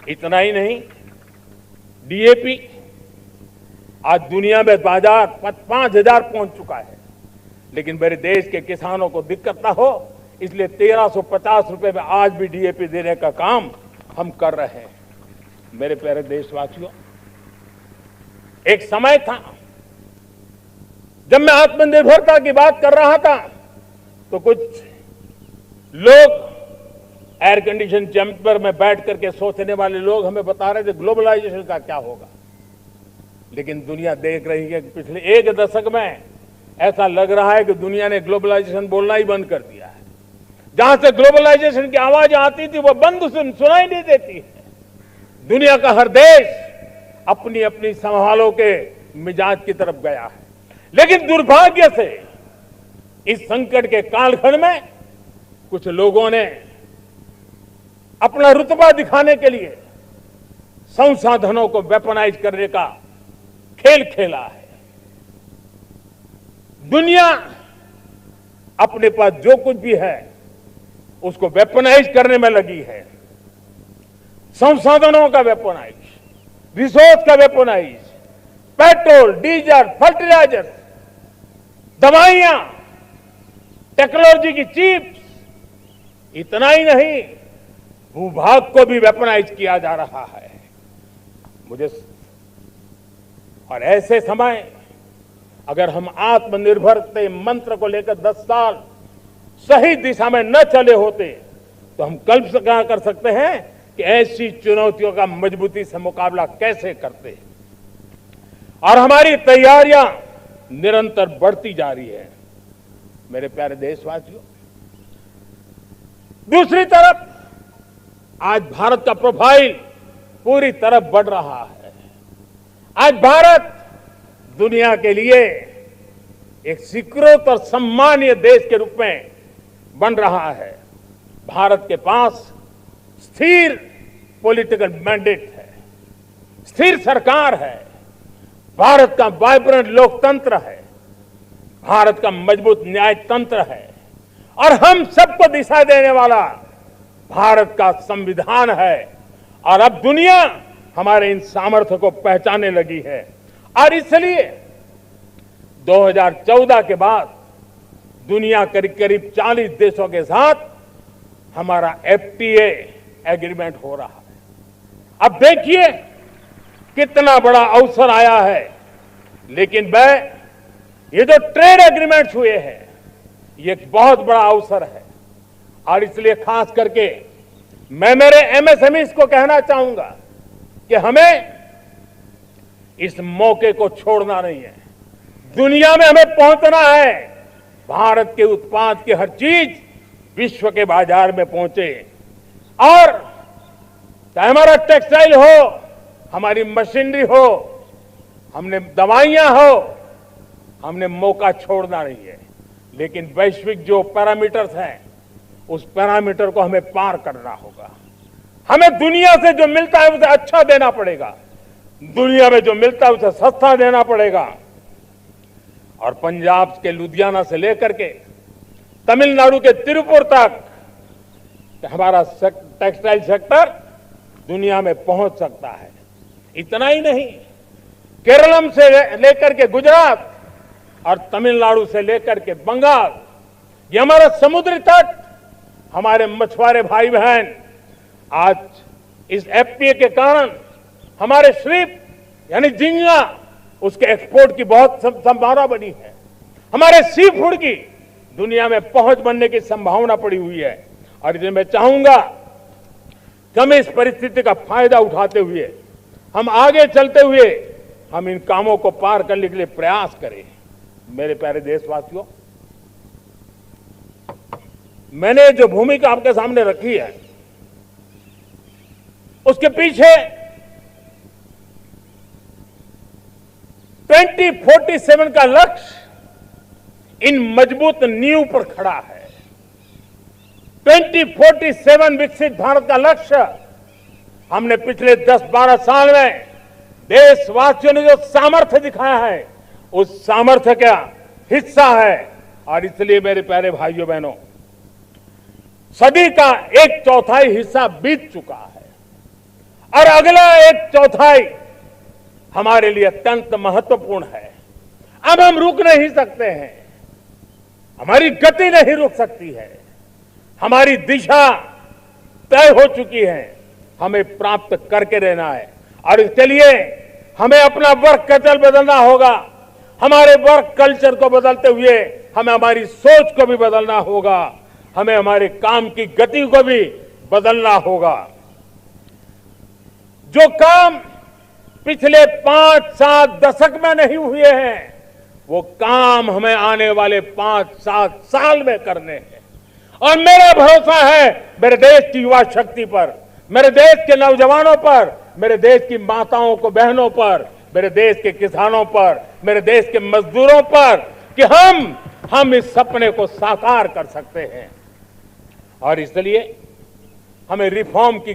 इतना ही नहीं, डीएपी आज दुनिया में बाजार 5,000 पहुंच चुका है, लेकिन मेरे देश के किसानों को दिक्कत ना हो इसलिए 1,350 रुपए में आज भी डीएपी देने का काम हम कर रहे हैं। मेरे प्यारे देशवासियों, एक समय था जब मैं आत्मनिर्भरता की बात कर रहा था तो कुछ लोग एयर कंडीशन चैम्बर में बैठ करके सोचने वाले लोग हमें बता रहे थे ग्लोबलाइजेशन का क्या होगा। लेकिन दुनिया देख रही है कि पिछले एक दशक में ऐसा लग रहा है कि दुनिया ने ग्लोबलाइजेशन बोलना ही बंद कर दिया है। जहां से ग्लोबलाइजेशन की आवाज आती थी वो बंद सुनाई नहीं देती है। दुनिया का हर देश अपनी अपनी संभालों के मिजाज की तरफ गया है। लेकिन दुर्भाग्य से इस संकट के कालखंड में कुछ लोगों ने अपना रुतबा दिखाने के लिए संसाधनों को वेपनाइज करने का खेल खेला है। दुनिया अपने पास जो कुछ भी है उसको वेपनाइज करने में लगी है। संसाधनों का वेपनाइज, रिसोर्स का वेपनाइज, पेट्रोल, डीजल, फर्टिलाइजर, दवाइयां, टेक्नोलॉजी की चिप्स, इतना ही नहीं भूभाग को भी वेपनाइज किया जा रहा है। और ऐसे समय अगर हम आत्मनिर्भरता मंत्र को लेकर 10 साल सही दिशा में न चले होते तो हम कल्पना कर सकते हैं कि ऐसी चुनौतियों का मजबूती से मुकाबला कैसे करते। और हमारी तैयारियां निरंतर बढ़ती जा रही है। मेरे प्यारे देशवासियों, दूसरी तरफ आज भारत का प्रोफाइल पूरी तरफ बढ़ रहा है। आज भारत दुनिया के लिए एक स्वीकृत और सम्मानीय देश के रूप में बन रहा है। भारत के पास स्थिर पॉलिटिकल मैंडेट है, स्थिर सरकार है, भारत का वाइब्रेंट लोकतंत्र है, भारत का मजबूत न्याय तंत्र है और हम सबको दिशा देने वाला भारत का संविधान है। और अब दुनिया हमारे इन सामर्थ्य को पहचानने लगी है। और इसलिए 2014 के बाद दुनिया करीब करीब 40 देशों के साथ हमारा एफटीए एग्रीमेंट हो रहा है। अब देखिए कितना बड़ा अवसर आया है। लेकिन ये जो ट्रेड एग्रीमेंट्स हुए हैं ये एक बहुत बड़ा अवसर है। और इसलिए खास करके मैं मेरे एमएसएमईज को कहना चाहूंगा कि हमें इस मौके को छोड़ना नहीं है। दुनिया में हमें पहुंचना है। भारत के उत्पाद की हर चीज विश्व के बाजार में पहुंचे। और चाहे हमारा टेक्सटाइल हो, हमारी मशीनरी हो, हमने दवाइयां हो, हमने मौका छोड़ना नहीं है। लेकिन वैश्विक जो पैरामीटर्स हैं उस पैरामीटर को हमें पार करना होगा। हमें दुनिया से जो मिलता है उसे अच्छा देना पड़ेगा, दुनिया में जो मिलता है उसे सस्ता देना पड़ेगा। और पंजाब के लुधियाना से लेकर के तमिलनाडु के तिरुपुर तक हमारा टेक्सटाइल सेक्टर दुनिया में पहुंच सकता है। इतना ही नहीं, केरलम से लेकर के गुजरात और तमिलनाडु से लेकर के बंगाल, ये हमारा समुद्री तट, हमारे मछुआरे भाई बहन आज इस एफटीए के कारण हमारे श्रिप यानी झींगा उसके एक्सपोर्ट की बहुत संभावना बनी है। हमारे सी फूड की दुनिया में पहुंच बनने की संभावना पड़ी हुई है। और इसलिए मैं चाहूंगा कि हम इस परिस्थिति का फायदा उठाते हुए, हम आगे चलते हुए हम इन कामों को पार करने के लिए प्रयास करें। मेरे प्यारे देशवासियों, मैंने जो भूमिका आपके सामने रखी है उसके पीछे 2047 का लक्ष्य इन मजबूत नींव पर खड़ा है। 2047 विकसित भारत का लक्ष्य हमने पिछले 10-12 साल में देशवासियों ने जो सामर्थ्य दिखाया है उस सामर्थ्य का हिस्सा है। और इसलिए मेरे प्यारे भाइयों बहनों, सदी का 1/4 हिस्सा बीत चुका है। और अगला एक चौथाई हमारे लिए अत्यंत महत्वपूर्ण है। अब हम रुक नहीं सकते हैं, हमारी गति नहीं रुक सकती है, हमारी दिशा तय हो चुकी है, हमें प्राप्त करके रहना है। और इसके लिए हमें अपना वर्क कल्चर बदलना होगा। हमारे वर्क कल्चर को बदलते हुए हमें हमारी सोच को भी बदलना होगा, हमें हमारे काम की गति को भी बदलना होगा। जो काम पिछले 5-7 दशक में नहीं हुए हैं, वो काम हमें आने वाले 5-7 साल में करने हैं। और मेरा भरोसा है मेरे देश की युवा शक्ति पर, मेरे देश के नौजवानों पर, मेरे देश की माताओं को बहनों पर, मेरे देश के किसानों पर, मेरे देश के मजदूरों पर कि हम इस सपने को साकार कर सकते हैं। और इसलिए हमें रिफॉर्म की